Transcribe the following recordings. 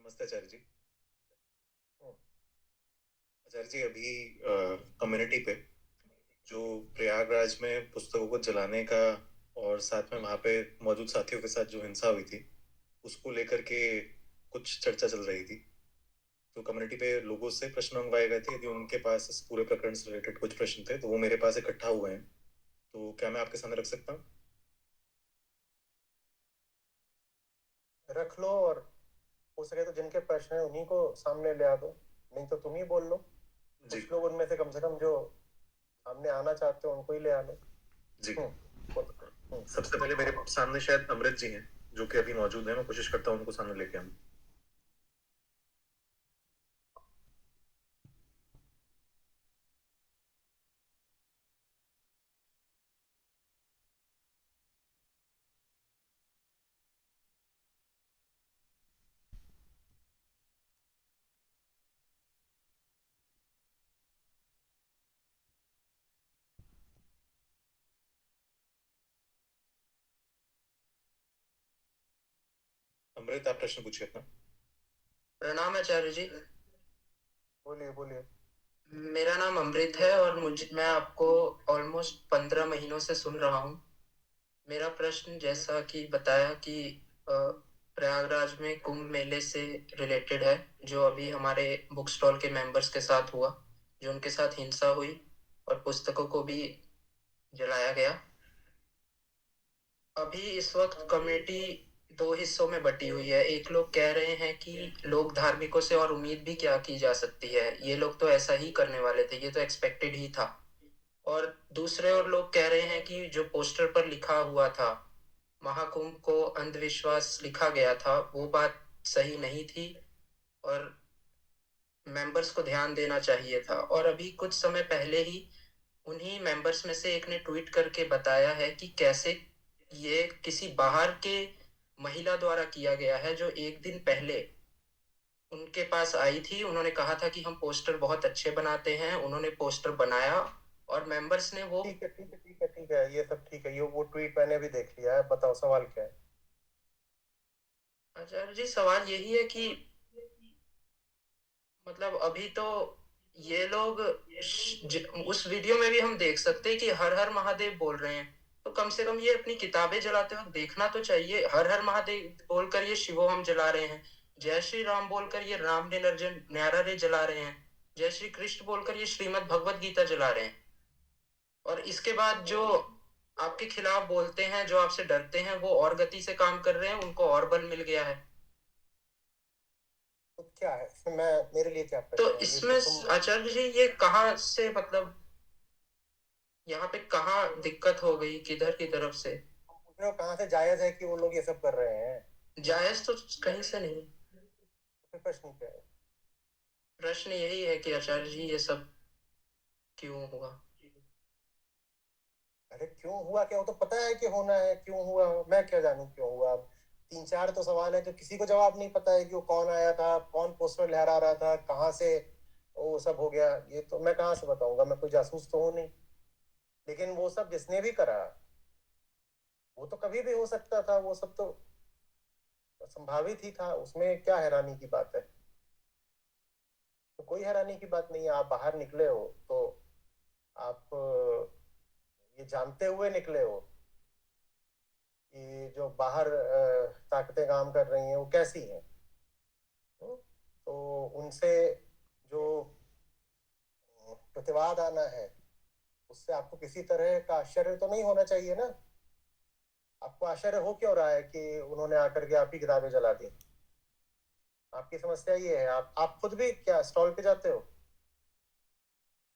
नमस्ते आचार्य जी। आचार्य जी, अभी कम्युनिटी पे जो प्रयागराज में पुस्तकों को जलाने का और साथ में वहां पे मौजूद साथियों के साथ जो हिंसा हुई थी उसको लेकर के कुछ चर्चा चल रही थी। तो कम्युनिटी पे लोगों से प्रश्न मंगवाए गए थे। यदि उनके पास इस पूरे प्रकरण से रिलेटेड कुछ प्रश्न थे तो वो मेरे पास इकट्ठा हुए हैं। तो क्या मैं आपके सामने रख सकता हूँ? रख लो और हो सके तो जिनके प्रश्न है उन्हीं को सामने ले आ दो। नहीं तो तुम ही बोल लो। जी। कुछ लोग उनमें से कम जो सामने आना चाहते हो उनको ही ले आ लो। जी। बोलो। सबसे पहले मेरे सामने शायद अमृत जी हैं जो कि अभी मौजूद हैं। मैं कोशिश करता हूँ उनको सामने लेके आऊँ। अमृत, आप प्रश्न पूछिए अपना। प्रणाम आचार्य जी। बोलिए बोलिए। मेरा नाम अमृत है और मैं आपको ऑलमोस्ट 15 महीनों से सुन रहा हूँ। मेरा प्रश्न जैसा कि बताया कि प्रयागराज में कुंभ मेले से रिलेटेड है, जो अभी हमारे बुक स्टॉल के मेंबर्स के साथ हुआ, जो उनके साथ हिंसा हुई और पुस्तकों को भी जलाया गया। अभी इस वक्त कम्युनिटी दो हिस्सों में बटी हुई है। एक लोग कह रहे हैं कि लोग धार्मिकों से और उम्मीद भी क्या की जा सकती है, ये लोग तो ऐसा ही करने वाले थे, ये तो एक्सपेक्टेड ही था। और दूसरे और लोग कह रहे हैं कि जो पोस्टर पर लिखा हुआ था, महाकुंभ को अंधविश्वास लिखा गया था, वो बात सही नहीं थी और मेंबर्स को ध्यान देना चाहिए था। और अभी कुछ समय पहले ही उन्हीं मेंबर्स में से एक ने ट्वीट करके बताया है कि कैसे ये किसी बाहर के महिला द्वारा किया गया है, जो एक दिन पहले उनके पास आई थी। उन्होंने कहा था कि हम पोस्टर बहुत अच्छे बनाते हैं, उन्होंने पोस्टर बनाया और मेंबर्स ने वो। ठीक है ठीक है ठीक है ठीक है, ये सब ठीक है। ये वो ट्वीट मैंने भी देख लिया है। बताओ सवाल क्या है। आचार्य जी, सवाल यही है कि मतलब अभी तो ये लोग उस वीडियो में भी हम देख सकते हैं कि हर हर महादेव बोल रहे हैं। तो कम से कम ये अपनी किताबें जलाते वक्त देखना तो चाहिए। हर हर महादेव बोलकर ये शिवोहम जला रहे हैं, जय श्री राम बोलकर ये राम ने नर्जन न्यारा रे जला रहे हैं, जय श्री कृष्ण बोलकर ये श्रीमद् भगवत गीता जला रहे हैं। और इसके बाद जो आपके खिलाफ बोलते हैं, जो आपसे डरते हैं, वो और गति से काम कर रहे हैं, उनको और बल मिल गया है। तो क्या है इसमें, मैं मेरे लिए क्या तो प्रश्न है ये इसमें तो तुम। आचार्य जी ये कहाँ से, मतलब यहाँ पे कहाँ दिक्कत हो गई, किधर की तरफ से? पूछ रहे हो कहाँ से जायज है कि वो लोग ये सब कर रहे हैं। जायज तो कहीं से नहीं। तो फिर प्रश्न क्या है। प्रश्न यही है कि आचार्य जी ये सब क्यों हुआ। अरे क्यों हुआ क्या, वो तो पता है कि होना है। क्यों हुआ मैं क्या जानू क्यों हुआ। अब तीन चार तो सवाल है जो किसी को जवाब नहीं पता है कि वो कौन आया था, कौन पोस्टर लहरा रहा था, कहाँ से वो सब हो गया। ये तो मैं कहाँ से बताऊंगा, मैं कोई जासूस तो हूँ नहीं। लेकिन वो सब जिसने भी करा वो तो कभी भी हो सकता था। वो सब तो संभावित ही था। उसमें क्या हैरानी की बात है। तो कोई हैरानी की बात नहीं है। आप बाहर निकले हो तो आप ये जानते हुए निकले हो कि जो बाहर ताकतें काम कर रही हैं वो कैसी हैं। तो उनसे जो प्रतिवाद आना है उससे आपको किसी तरह का आश्चर्य तो नहीं होना चाहिए ना। आपको आश्चर्य हो क्यों रहा है कि उन्होंने आकर के आपकी किताबें जला दी। आपकी समस्या ये है। आप खुद भी क्या स्टॉल पे जाते हो।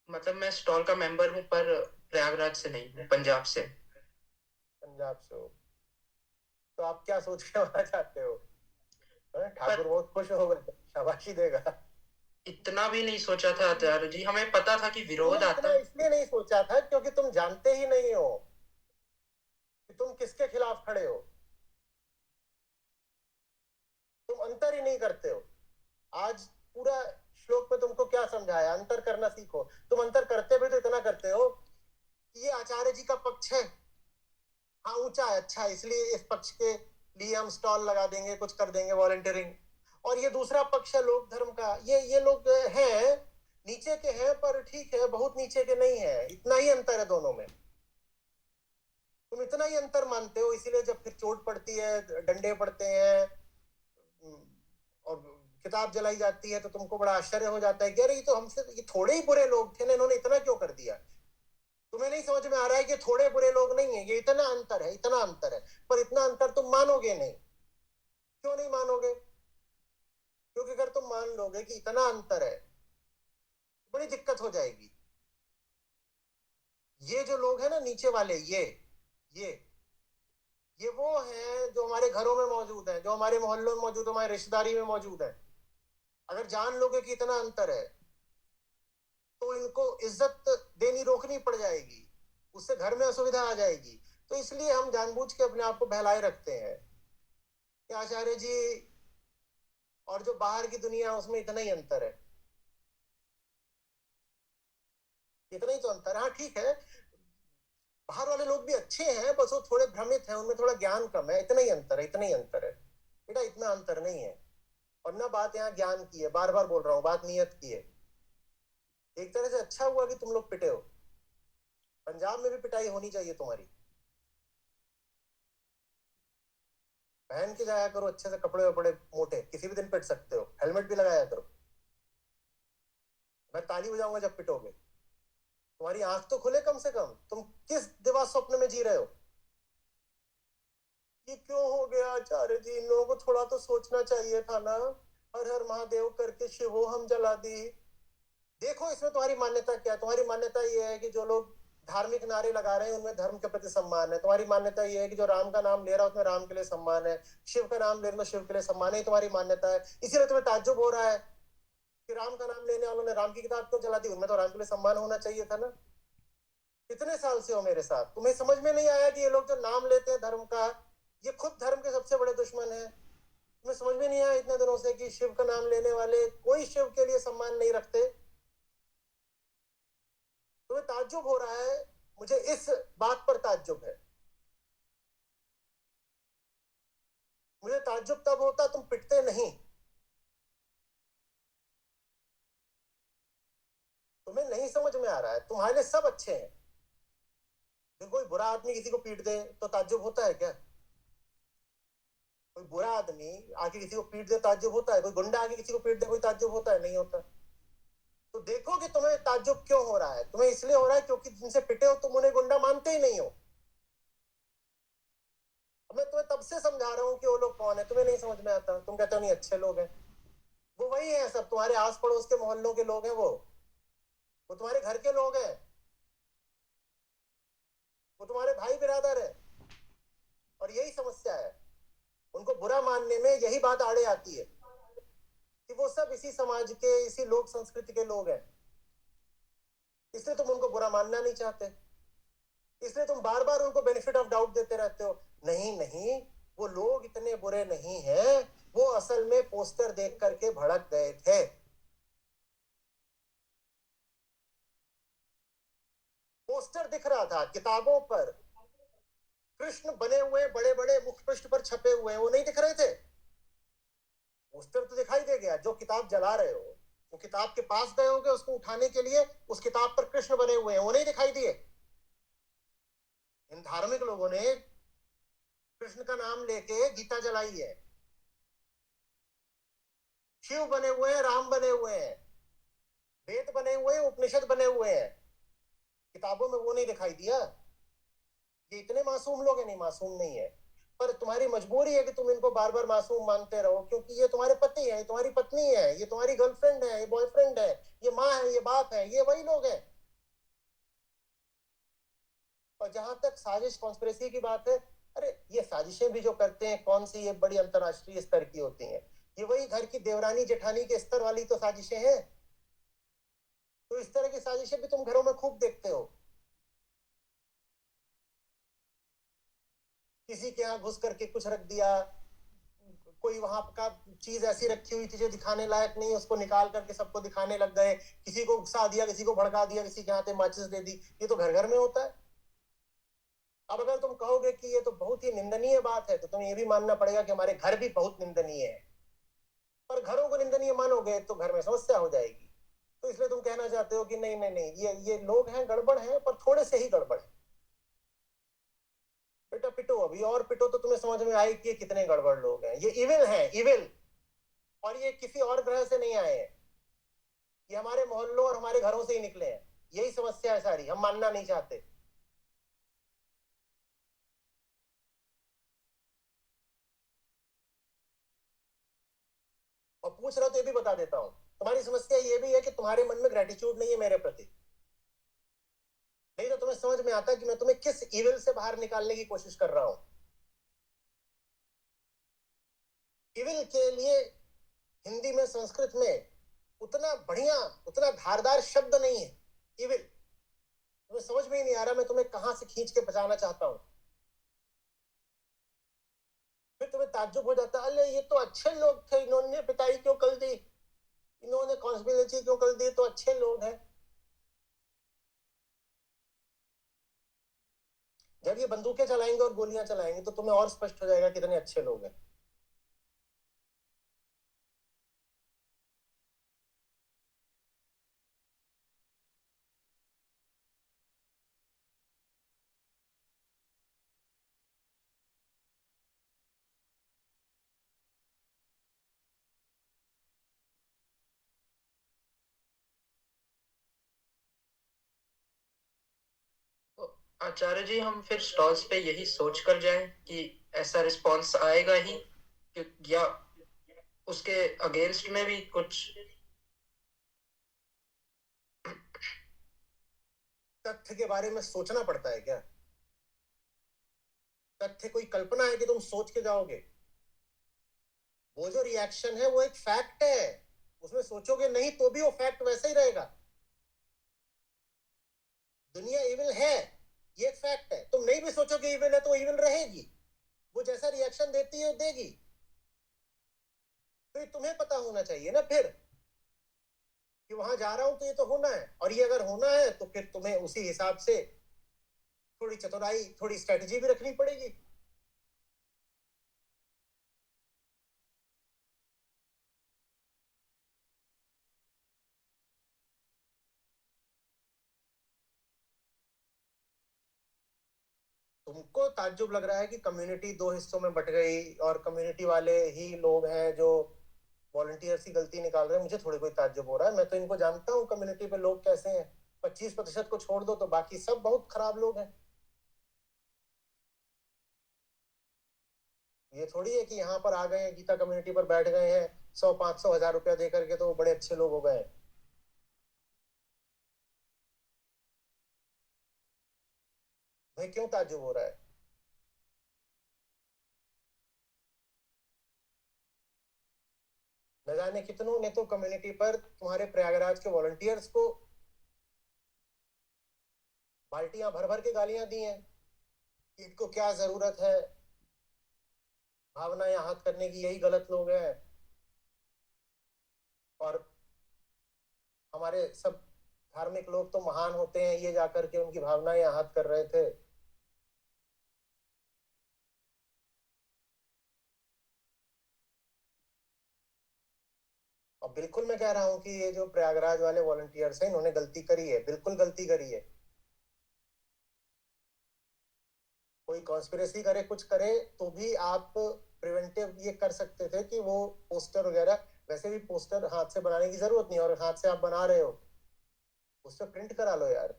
मतलब मैं स्टॉल का मेंबर हूँ, पर प्रयागराज से नहीं हूँ, पंजाब से। पंजाब से हो तो आप क्या सोच के वहां जाते हो। पर ठाकुर बहुत खुश होगा, शाबाशी देगा। इतना भी नहीं सोचा था आचार्य जी, हमें पता था कि तुमने विरोध इतना आता। इसलिए नहीं सोचा था क्योंकि तुम जानते ही नहीं हो कि तुम किसके खिलाफ खड़े हो। तुम अंतर ही नहीं करते हो। आज पूरा श्लोक में तुमको क्या समझाया, अंतर करना सीखो। तुम अंतर करते भी तो इतना करते हो कि ये आचार्य जी का पक्ष है। हाँ ऊंचा है, अच्छा है, इसलिए इस पक्ष के लिए हम स्टॉल लगा देंगे, कुछ कर देंगे वॉलंटियरिंग। और ये दूसरा पक्ष है लोक धर्म का, ये लोग हैं, नीचे के हैं, पर ठीक है, बहुत नीचे के नहीं है, इतना ही अंतर है दोनों में। तुम इतना ही अंतर मानते हो, इसीलिए जब फिर चोट पड़ती है, डंडे पड़ते हैं और किताब जलाई जाती है, तो तुमको बड़ा आश्चर्य हो जाता है कि अरे ये तो हमसे, ये थोड़े ही बुरे लोग थे ना, इन्होंने इतना क्यों कर दिया। तुम्हें नहीं समझ में आ रहा है कि थोड़े बुरे लोग नहीं है, ये इतना अंतर है, इतना अंतर है, पर इतना अंतर तुम मानोगे नहीं। क्यों नहीं मानोगे? क्योंकि अगर तुम मान लोगे कि इतना अंतर है, बड़ी दिक्कत हो जाएगी। ये जो लोग हैं ना नीचे वाले, ये ये वो हैं जो हमारे घरों में मौजूद हैं, जो हमारे मोहल्लों में मौजूद है, हमारी रिश्तेदारी में मौजूद है। अगर जान लोगे कि इतना अंतर है, तो इनको इज्जत देनी रोकनी पड़ जाएगी, उससे घर में असुविधा आ जाएगी। तो इसलिए हम जानबूझ के अपने आप को बहलाए रखते हैं कि आचार्य जी और जो बाहर की दुनिया है उसमें इतना ही अंतर है, इतना ही तो अंतर है। हाँ ठीक है, बाहर वाले लोग भी अच्छे हैं, बस वो थोड़े भ्रमित हैं, उनमें थोड़ा ज्ञान कम है, इतना ही अंतर है, इतना ही अंतर है बेटा, इतना अंतर नहीं है। और ना बात यहाँ ज्ञान की है, बार बार बोल रहा हूँ, बात नियत की है। एक तरह से अच्छा हुआ कि तुम लोग पिटे हो, पंजाब में भी पिटाई होनी चाहिए तुम्हारी। पहन के जाया करो अच्छे से, कपड़े वपड़े मोटे, किसी भी दिन पिट सकते हो, हेलमेट भी लगाया करो। मैं ताली बजाऊंगा जब पिटोगे। तुम्हारी आंख तो खुले कम से कम, तुम किस दिवा स्वप्न में जी रहे हो? ये क्यों हो गया आचार्य जी, इन लोगों को थोड़ा तो सोचना चाहिए था ना, हर हर महादेव करके शिवो हम जला दी। देखो इसमें तुम्हारी मान्यता क्या है? तुम्हारी मान्यता ये है कि जो लोग धार्मिक नारे लगा रहे हैं उनमें धर्म के प्रति सम्मान है। तुम्हारी मान्यता ये है कि जो राम का नाम ले रहा है उसमें राम के लिए सम्मान है, शिव का नाम ले रहा है शिव के लिए सम्मान है, तुम्हारी मान्यता है। इसीलिए तुम्हें ताज्जुब हो रहा है कि राम का नाम लेने वालों ने राम की किताब क्यों जला दी, उनमें तो राम के लिए सम्मान होना चाहिए था ना। कितने साल से हो मेरे साथ, तुम्हें समझ में नहीं आया कि ये लोग जो नाम लेते हैं धर्म का, ये खुद धर्म के सबसे बड़े दुश्मन है। तुम्हें समझ में नहीं आया इतने दिनों से कि शिव का नाम लेने वाले कोई शिव के लिए सम्मान नहीं रखते? तुम्हें ताज्जुब हो रहा है, मुझे इस बात पर ताज्जुब है। मुझे ताज्जुब तब होता तुम पिटते नहीं। तुम्हें नहीं समझ में आ रहा है, तुम्हारे लिए सब अच्छे हैं। जब कोई बुरा आदमी किसी को पीट दे तो ताज्जुब होता है क्या? कोई बुरा आदमी आके किसी को पीट दे ताज्जुब होता है? कोई गुंडा आके किसी को पीट दे कोई ताज्जुब होता है? नहीं होता। तो देखो कि तुम्हें ताज्जुब क्यों हो रहा है। तुम्हें इसलिए हो रहा है क्योंकि जिनसे पिटे हो तुम उन्हें गुंडा मानते ही नहीं हो। मैं तुम्हें तब से समझा रहा हूँ कि वो लोग कौन है, तुम्हें नहीं समझ में आता, तुम कहते हो नहीं अच्छे लोग हैं। वो वही है, सब तुम्हारे आस पड़ोस के मोहल्लों के लोग हैं, वो तुम्हारे घर के लोग हैं, वो तुम्हारे भाई बिरादर है। और यही समस्या है, उनको बुरा मानने में यही बात आड़े आती है कि वो सब इसी समाज के, इसी लोक संस्कृति के लोग हैं, इसलिए तुम उनको बुरा मानना नहीं चाहते, इसलिए तुम बार बार उनको बेनिफिट ऑफ डाउट देते रहते हो। नहीं नहीं, वो लोग इतने बुरे नहीं हैं, वो असल में पोस्टर देख करके भड़क गए थे। पोस्टर दिख रहा था किताबों पर, कृष्ण बने हुए बड़े बड़े मुख पृष्ठ पर छपे हुए, वो नहीं दिख रहे थे? पोस्टर तो दिखाई दे गया। जो किताब जला रहे हो, वो किताब के पास गए होगे उसको उठाने के लिए, उस किताब पर कृष्ण बने हुए हैं, वो नहीं दिखाई दिए? इन धार्मिक लोगों ने कृष्ण का नाम लेके गीता जलाई है। शिव बने हुए हैं, राम बने हुए हैं, वेद बने हुए हैं, उपनिषद बने हुए हैं, किताबों में वो नहीं दिखाई दिया। ये इतने मासूम लोग हैं? नहीं, मासूम नहीं है, पर तुम्हारी मजबूरी है कि तुम इनको बार बार मासूम मानते रहो, क्योंकि ये तुम्हारे पति है, ये तुम्हारी पत्नी है, ये तुम्हारी गर्लफ्रेंड है, ये बॉयफ्रेंड है, ये माँ है, ये बाप है, ये वही लोग हैं। और जहां तक साजिश कॉन्स्पिरेसी की बात है, अरे ये साजिशें भी जो करते हैं कौन सी ये बड़ी अंतरराष्ट्रीय स्तर की होती हैं, ये वही घर की देवरानी जेठानी के स्तर वाली तो साजिशें हैं। तो इस तरह की साजिशें भी तुम घरों में खूब देखते हो। किसी के यहाँ घुस करके कुछ रख दिया, कोई वहां का चीज ऐसी रखी हुई थी जो दिखाने लायक नहीं, उसको निकाल करके सबको दिखाने लग गए, किसी को उकसा दिया, किसी को भड़का दिया, किसी के हाथ में माचिस दे दी। ये तो घर घर में होता है। अब अगर तुम कहोगे कि ये तो बहुत ही निंदनीय बात है, तो तुम्हें ये भी मानना पड़ेगा कि हमारे घर भी बहुत निंदनीय है। पर घरों को निंदनीय मानोगे तो घर में समस्या हो जाएगी। तो इसलिए तुम कहना चाहते हो कि नहीं नहीं नहीं, ये लोग हैं, गड़बड़ हैं, पर थोड़े से ही गड़बड़ है। बेटा पिटो अभी और पिटो तो तुम्हें समझ में आए कि ये कितने गड़बड़ लोग हैं। ये इविल हैं, इविल। और ये किसी और ग्रह से नहीं आए हैं, ये हमारे मोहल्लों और हमारे घरों से ही निकले हैं। यही समस्या है सारी, हम मानना नहीं चाहते। और पूछ रहा तो ये भी बता देता हूं, तुम्हारी समस्या ये भी है कि तुम्हारे मन में ग्रेटिट्यूड नहीं है मेरे प्रति। नहीं तो तुम्हें समझ में आता है कि मैं तुम्हें किस इविल से बाहर निकालने की कोशिश कर रहा हूं। इविल के लिए हिंदी में, संस्कृत में उतना बढ़िया, उतना धारदार शब्द नहीं है इविल। तुम्हें समझ में ही नहीं आ रहा मैं तुम्हें कहां से खींच के बचाना चाहता हूं। फिर तुम्हें ताज्जुब हो जाता है, अरे ये तो अच्छे लोग थे, इन्होंने पिटाई क्यों कर दी, इन्होंने कॉन्स्पिरेसी क्यों कर दी, तो अच्छे लोग हैं। जब ये बंदूकें चलाएंगे और गोलियां चलाएंगे तो तुम्हें और स्पष्ट हो जाएगा कितने अच्छे लोग हैं। तो आचार्य जी, हम फिर स्टॉल्स पे यही सोच कर जाएं कि ऐसा रिस्पॉन्स आएगा ही, या उसके अगेंस्ट में भी कुछ? तथ्य के बारे में सोचना पड़ता है क्या? तथ्य कोई कल्पना है कि तुम सोच के जाओगे? वो जो रिएक्शन है वो एक फैक्ट है, उसमें सोचोगे नहीं तो भी वो फैक्ट वैसा ही रहेगा। दुनिया इविल है, ये एक फैक्ट है। तुम नहीं भी सोचोगे इविल है तो इविल रहेगी, वो जैसा रिएक्शन देती है वो देगी। तो ये तुम्हें पता होना चाहिए ना फिर कि वहां जा रहा हूं तो ये तो होना है, और ये अगर होना है तो फिर तुम्हें उसी हिसाब से थोड़ी चतुराई, थोड़ी स्ट्रेटजी भी रखनी पड़ेगी। तुमको ताज्जुब लग रहा है कि कम्युनिटी दो हिस्सों में बट गई और कम्युनिटी वाले ही लोग हैं जो वॉलंटियर्स की गलती निकाल रहे हैं। मुझे थोड़ी कोई ताज्जुब हो रहा है, मैं तो इनको जानता हूँ कम्युनिटी पे लोग कैसे हैं। 25% को छोड़ दो तो बाकी सब बहुत खराब लोग हैं। ये थोड़ी है कि यहाँ पर आ गए हैं, गीता कम्युनिटी पर बैठ गए हैं, 100, 500, 1000 रुपया दे करके तो बड़े अच्छे लोग हो गए। भाई क्यों ताज्जुब हो रहा है? न जाने कितनों ने तो कम्युनिटी पर तुम्हारे प्रयागराज के वॉलंटियर्स को बाल्टियां भर भर के गालियां दी हैं कि इनको क्या जरूरत है, भावनाएं आहत करने की, यही गलत लोग हैं। और हमारे सब धार्मिक लोग तो महान होते हैं, ये जाकर के उनकी भावनाएं आहत कर रहे थे। और बिल्कुल मैं कह रहा हूं कि ये जो प्रयागराज वाले वॉलंटियर्स हैं इन्होंने गलती करी है, बिल्कुल गलती करी है। कोई कॉन्स्पिरेसी करे, कुछ करे, तो भी आप प्रिवेंटिव ये कर सकते थे कि वो पोस्टर वगैरह, वैसे भी पोस्टर हाथ से बनाने की जरूरत नहीं, और हाथ से आप बना रहे हो उस पर प्रिंट करा लो यार।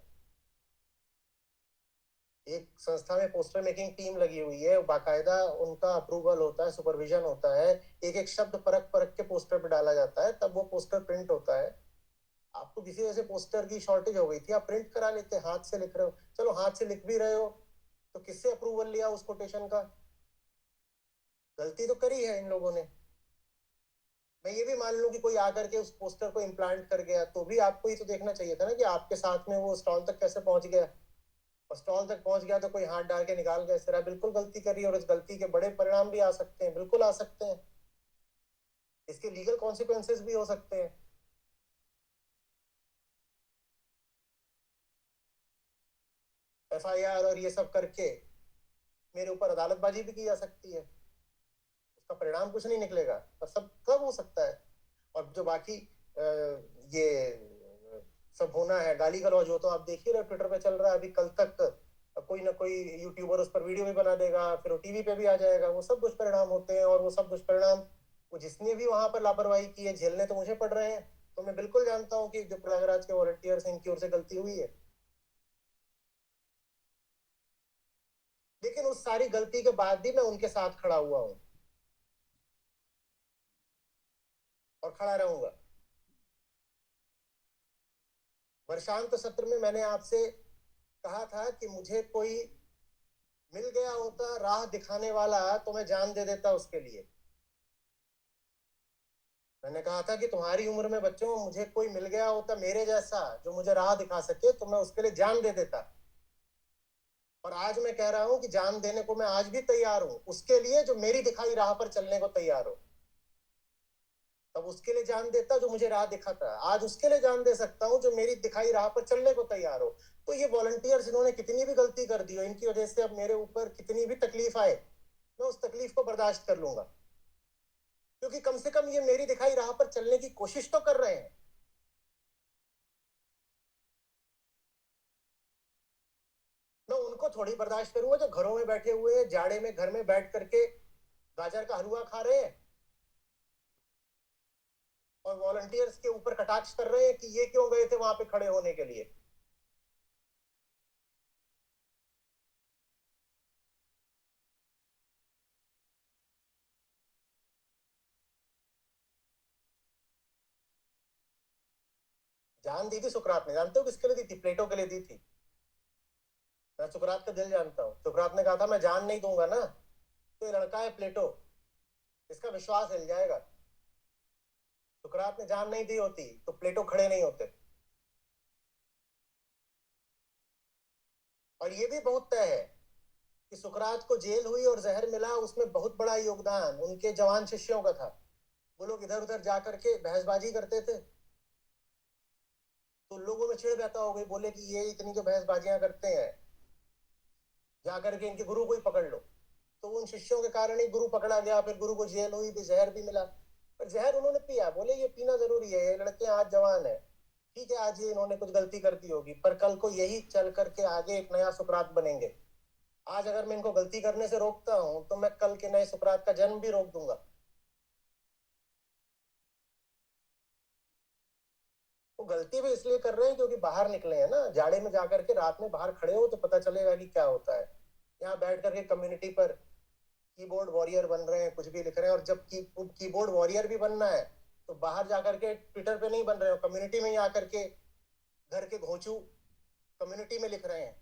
एक संस्था में पोस्टर मेकिंग टीम लगी हुई है, बाकायदा उनका अप्रूवल होता है, सुपरविजन होता है, एक एक शब्द परख परख के पोस्टर पे डाला जाता है, तब वो पोस्टर प्रिंट होता है। आपको किसी वजह से पोस्टर की शॉर्टेज हो गई थी, आप प्रिंट करा लेते, हाथ से लिख रहे हो, चलो हाथ से लिख भी रहे हो तो किससे अप्रूवल लिया उस कोटेशन का? गलती तो करी है इन लोगों ने। मैं ये भी मान लूं कि कोई आकर के उस पोस्टर को इम्प्लांट कर गया, तो भी आपको ये तो देखना चाहिए था ना कि आपके साथ में वो स्टॉल तक कैसे पहुंच गया। और स्टॉल तक पहुंच गया तो कोई हाथ डाल के निकाल के, इस तरह बिल्कुल गलती करी, और इस गलती के बड़े परिणाम भी आ सकते हैं, बिल्कुल आ सकते हैं। इसके लीगल कॉन्सिक्वेंसेस भी हो सकते हैं। FIR और ये सब करके मेरे ऊपर अदालतबाजी भी की जा सकती है। उसका परिणाम कुछ नहीं निकलेगा, पर सब कब हो सकता है। और जो बाकी ये सब होना है, गाली गलौज हो, तो आप देख ही रहे ट्विटर पे चल रहा है अभी, कल तक कोई ना कोई यूट्यूबर उस पर वीडियो भी बना देगा, फिर वो टीवी पे भी आ जाएगा। वो सब दुष्परिणाम होते हैं, और वो सब दुष्परिणाम वो जिसने भी वहां पर लापरवाही की है झेलने तो मुझे पड़ रहे हैं। तो मैं बिल्कुल जानता हूँ कि जो प्रयागराज के वॉलंटियर्स हैं इनकी ओर से गलती हुई है, लेकिन उस सारी गलती के बाद भी मैं उनके साथ खड़ा हुआ हूं और खड़ा रहूंगा। वर्षांत सत्र में मैंने आपसे कहा था कि मुझे कोई मिल गया होता राह दिखाने वाला तो मैं जान दे देता उसके लिए। मैंने कहा था कि तुम्हारी उम्र में बच्चों मुझे कोई मिल गया होता मेरे जैसा जो मुझे राह दिखा सके तो मैं उसके लिए जान दे देता। और आज मैं कह रहा हूं कि जान देने को मैं आज भी तैयार हूं उसके लिए जो मेरी दिखाई राह पर चलने को तैयार हो। तब उसके लिए जान देता जो मुझे राह दिखाता, आज उसके लिए जान दे सकता हूं जो मेरी दिखाई राह पर चलने को तैयार हो। तो ये वॉलंटियर्स इन्होंने कितनी भी गलती कर दी हो, इनकी वजह से अब मेरे ऊपर कितनी भी तकलीफ आए, मैं उस तकलीफ को बर्दाश्त कर लूंगा, क्योंकि कम से कम ये मेरी दिखाई राह पर चलने की कोशिश तो कर रहे हैं। मैं उनको थोड़ी बर्दाश्त करूंगा जो घरों में बैठे हुए हैं, जाड़े में घर में बैठ करके गाजर का हलवा खा रहे हैं और वॉलंटियर्स के ऊपर कटाक्ष कर रहे हैं कि ये क्यों गए थे वहां पे खड़े होने के लिए। जान दी थी सुकरात ने, जानते हो किसके लिए दी थी? प्लेटो के लिए दी थी। मैं सुकरात का दिल जानता हूँ। सुकरात ने कहा था मैं जान नहीं दूंगा ना तो ये लड़का है प्लेटो, इसका विश्वास हिल जाएगा। सुकरात ने जान नहीं दी होती तो प्लेटो खड़े नहीं होते। और ये भी बहुत तय है कि सुकरात को जेल हुई और जहर मिला, उसमें बहुत बड़ा योगदान उनके जवान शिष्यों का था। वो लोग इधर उधर जाकर के बहसबाजी करते थे तो लोगों में चिढ़ बहता हो गई, बोले कि ये इतनी जो बहसबाजियां करते हैं जाकर के इनके गुरु को ही पकड़ लो। तो उन शिष्यों के कारण ही गुरु पकड़ा गया, फिर गुरु को जेल हुई, फिर जहर भी मिला। पर जहर उन्होंने पिया, बोले ये पीना जरूरी है, ये लड़के आज जवान है, ठीक है आज ये इन्होंने कुछ गलती कर दी होगी पर कल को यही चल करके आगे एक नया सुकरात बनेंगे। आज अगर मैं इनको गलती करने से रोकता हूं तो मैं कल के नए सुकरात का जन्म भी रोक दूंगा। वो गलती भी इसलिए कर रहे हैं क्योंकि बाहर निकले हैं ना, जाड़े में जाकर के रात में बाहर खड़े हो तो पता चलेगा कि क्या होता है। यहाँ बैठ करके कम्युनिटी पर कीबोर्ड वॉरियर बन रहे हैं, कुछ भी लिख रहे हैं, और जब कीबोर्ड वॉरियर भी बनना है तो बाहर जाकर के ट्विटर पे नहीं बन रहे हो, कम्युनिटी में ही आकर के घर के घोंचू कम्युनिटी में लिख रहे हैं।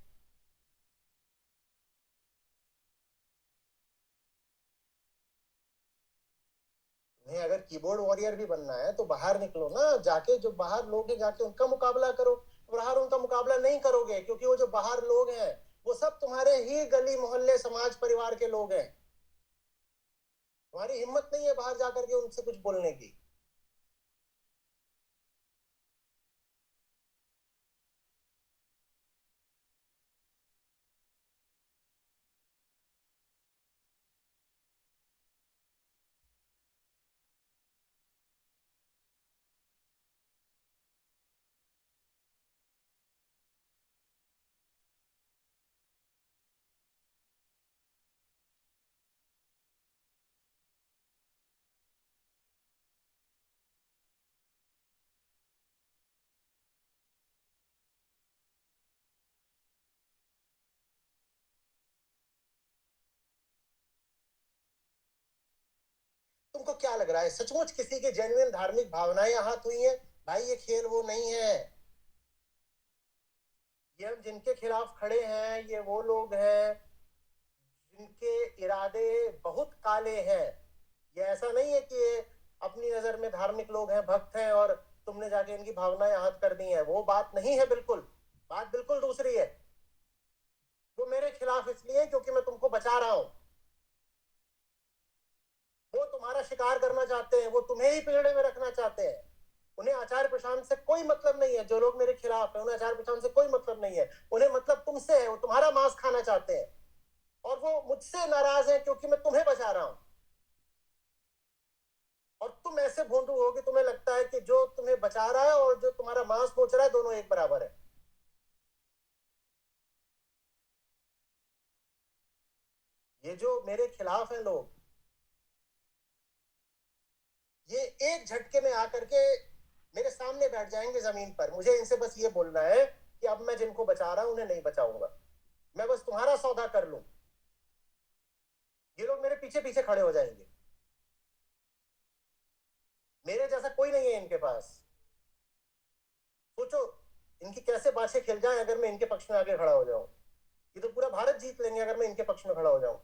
नहीं, अगर कीबोर्ड वॉरियर भी बनना है तो बाहर निकलो ना, जाके जो बाहर लोग हैं जाके उनका मुकाबला करो। बाहर उनका मुकाबला नहीं करोगे क्योंकि वो जो बाहर लोग हैं वो सब तुम्हारे ही गली मोहल्ले समाज परिवार के लोग हैं। तुम्हारी हिम्मत नहीं है बाहर जाकर के उनसे कुछ बोलने की। तुमको क्या लग रहा है सचमुच किसी की जेन्युइन धार्मिक भावनाएं आहत हुई हैं? भाई ये खेल वो नहीं है। ये हम जिनके खिलाफ खड़े हैं ये वो लोग हैं जिनके इरादे बहुत काले हैं। ये ऐसा नहीं है कि ये अपनी नजर में धार्मिक लोग हैं, भक्त हैं, और तुमने जाके इनकी भावनाएं आहत कर दी हैं, वो बात नहीं है। बिल्कुल बात बिल्कुल दूसरी है। वो मेरे खिलाफ इसलिए क्योंकि मैं तुमको बचा रहा हूं। वो तुम्हारा शिकार करना चाहते हैं, वो तुम्हें ही पिंजड़े में रखना चाहते हैं। उन्हें आचार्य प्रशांत से कोई मतलब नहीं है। जो लोग मेरे खिलाफ हैं उन्हें आचार्य प्रशांत से कोई मतलब नहीं है, उन्हें मतलब तुमसे है। वो तुम्हारा मांस खाना चाहते हैं और वो मुझसे नाराज है क्योंकि मैं तुम्हें बचा रहा हूं। और तुम ऐसे भोंदू हो कि तुम्हें लगता है कि जो तुम्हें बचा रहा है और जो तुम्हारा मांस नोच रहा है दोनों एक बराबर है। ये जो मेरे खिलाफ है लोग, ये एक झटके में आकर के मेरे सामने बैठ जाएंगे जमीन पर। मुझे इनसे बस ये बोलना है कि अब मैं जिनको बचा रहा हूं उन्हें नहीं बचाऊंगा, मैं बस तुम्हारा सौदा कर लूं। ये लोग मेरे पीछे पीछे खड़े हो जाएंगे। मेरे जैसा कोई नहीं है इनके पास। सोचो इनकी कैसे बातें खिल जाए अगर मैं इनके पक्ष में आगे खड़ा हो जाऊं। ये तो पूरा भारत जीत लेंगे अगर मैं इनके पक्ष में खड़ा हो जाऊं।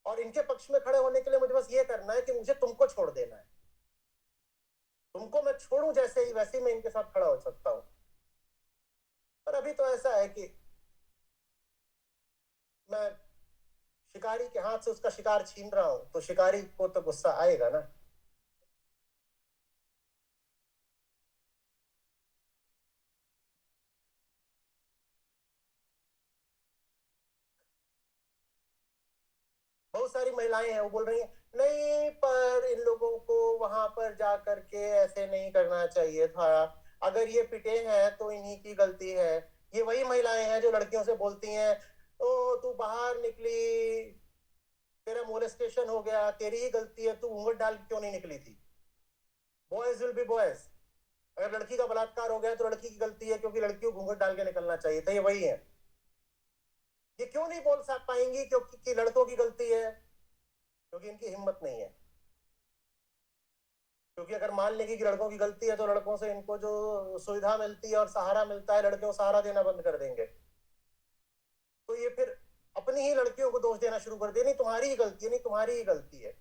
और इनके पक्ष में खड़े होने के लिए मुझे बस ये करना है कि मुझे तुमको छोड़ देना है। तुमको मैं छोड़ूं जैसे ही वैसे ही मैं इनके साथ खड़ा हो सकता हूं। पर अभी तो ऐसा है कि मैं शिकारी के हाथ से उसका शिकार छीन रहा हूं, तो शिकारी को तो गुस्सा आएगा ना। बहुत सारी महिलाएं हैं वो बोल रही हैं नहीं, पर इन लोगों को वहां पर जा करके ऐसे नहीं करना चाहिए था। अगर ये पिटे हैं तो इन्हीं की गलती है। ये वही महिलाएं हैं जो लड़कियों से बोलती हैं ओ तू बाहर निकली, तेरा मोलेस्टेशन हो गया, तेरी ही गलती है, तू घूंघट डाल के क्यों नहीं निकली थी। Boys will be boys. अगर लड़की का बलात्कार हो गया तो लड़की की गलती है क्योंकि लड़की को घूंघट डाल के निकलना चाहिए था। ये वही है। ये क्यों नहीं बोल पाएंगी क्योंकि कि लड़कों की गलती है? क्योंकि इनकी हिम्मत नहीं है। क्योंकि अगर मान लेंगे कि लड़कों की गलती है तो लड़कों से इनको जो सुविधा मिलती है और सहारा मिलता है, लड़के को सहारा देना बंद कर देंगे। तो ये फिर अपनी ही लड़कियों को दोष देना शुरू कर दे, नहीं तुम्हारी ही गलती है, नहीं तुम्हारी ही गलती है।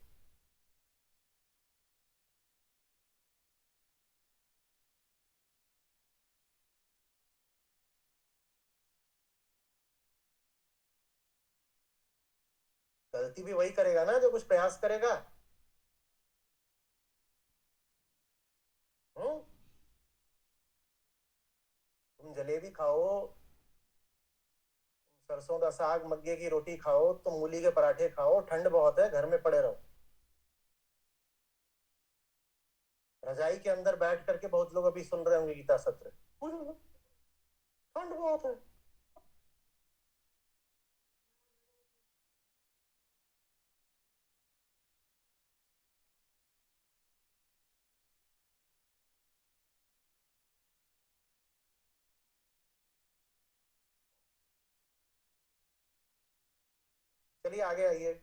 गलती भी वही करेगा ना जो कुछ प्रयास करेगा। हम्म। तुम जलेबी खाओ, सरसों का साग मक्के की रोटी खाओ, तुम मूली के पराठे खाओ, ठंड बहुत है घर में पड़े रहो। रजाई के अंदर बैठ करके बहुत लोग अभी सुन रहे होंगे गीता सत्र। ठंड बहुत है। चलिए आगे आइए।